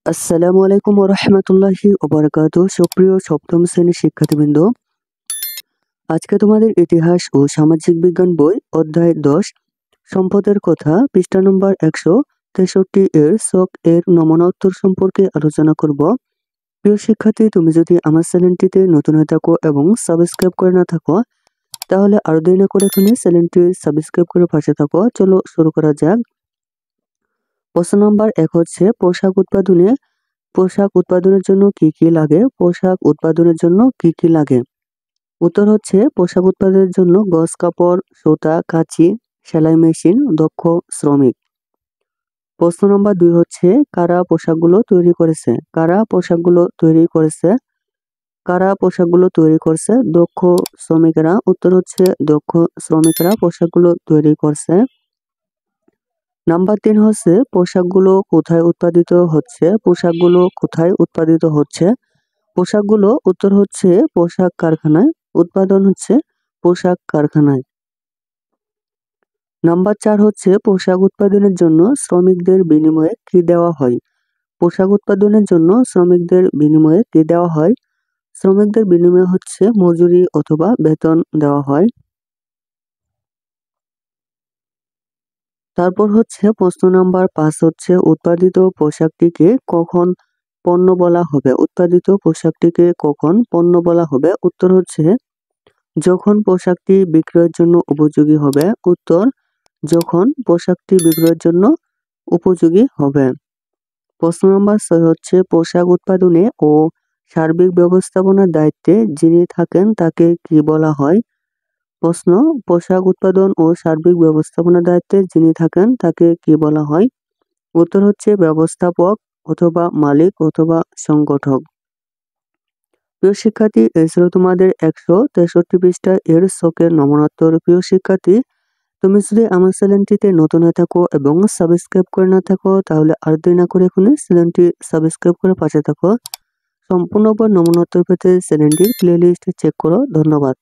আসসালামু আলাইকুম ওয়া রাহমাতুল্লাহি ওয়া বারাকাতুহু। সুপ্রিয় সপ্তম শ্রেণীর শিক্ষার্থীবৃন্দ, আজকে তোমাদের ইতিহাস ও সামাজিক বিজ্ঞান বই অধ্যায় 10 সম্পদের কথা পৃষ্ঠা নম্বর 163 এর ছক এর নমুনা উত্তর সম্পর্কে আলোচনা করব। প্রিয় শিক্ষার্থী, তুমি যদি আমার চ্যানেলটিতে নতুন হয়ে থাকো এবং সাবস্ক্রাইব করে না থাকো, তাহলে আর দেরি না করে এখানে চ্যানেলটি সাবস্ক্রাইব করে পাশে থাকো। চলো শুরু করা যাক। প্রশ্ন নম্বর 1 হচ্ছে পোশাক উৎপাদনের জন্য কি কি লাগে? পোশাক উৎপাদনের জন্য কি কি লাগে? উত্তর হচ্ছে পোশাক উৎপাদনের জন্য গজ কাপড়, সুতা, কাঁচি, সেলাই মেশিন, দক্ষ শ্রমিক। প্রশ্ন নম্বর 2 হচ্ছে কারা পোশাকগুলো তৈরি করেছে? কারা পোশাকগুলো তৈরি করেছে? কারা পোশাকগুলো তৈরি করছে? দক্ষ শ্রমিকেরা। উত্তর হচ্ছে দক্ষ শ্রমিকরা পোশাকগুলো তৈরি করছে। নাম্বার 3 হচ্ছে পোশাকগুলো কোথায় উৎপাদিত হচ্ছে? পোশাকগুলো কোথায় উৎপাদিত হচ্ছে? পোশাকগুলো উত্তর হচ্ছে পোশাক কারখানায়। উৎপাদন হচ্ছে পোশাক কারখানায়। নাম্বার 4 হচ্ছে পোশাক উৎপাদনের জন্য শ্রমিকদের বিনিময়ে কি দেওয়া হয়? পোশাক উৎপাদনের জন্য শ্রমিকদের বিনিময়ে কি দেওয়া হয়? শ্রমিকদের বিনিময়ে হচ্ছে মজুরি অথবা বেতন দেওয়া হয়। তারপর হচ্ছে প্রশ্ন নাম্বার 5 হচ্ছে উৎপাদিত পোশাকটিকে কখন পণ্য বলা হবে? উৎপাদিত পোশাকটিকে কখন পণ্য বলা হবে? উত্তর হচ্ছে যখন পোশাকটি বিক্রয়ের জন্য উপযোগী হবে। উত্তর যখন পোশাকটি বিক্রয়ের জন্য উপযোগী হবে। প্রশ্ন নম্বর 6 হচ্ছে পোশাক উৎপাদনে ও সার্বিক ব্যবস্থাপনার দায়িত্বে যিনি থাকেন তাকে কি বলা হয়? প্রশ্ন, পোশাক উৎপাদন ও সার্বিক ব্যবস্থাপনার দায়িত্বে যিনি থাকেন তাকে কি বলা হয়? উত্তর হচ্ছে ব্যবস্থাপক অথবা মালিক অথবা সংগঠক। প্রিয় শিক্ষার্থী, এই ছিল তোমাদের 163 পৃষ্ঠা এর ছকের নমুনাত্তর। প্রিয় শিক্ষার্থী, তুমি যদি আমার চ্যানেলটিতে নতুন হয়ে থাকো এবং সাবস্ক্রাইব করে না থাকো, তাহলে আর দেরি না করে এখনই চ্যানেলটি সাবস্ক্রাইব করে পাশে থাকো। সম্পূর্ণ নমুনা উত্তর পেতে চ্যানেলটির প্লেলিস্ট চেক করো। ধন্যবাদ।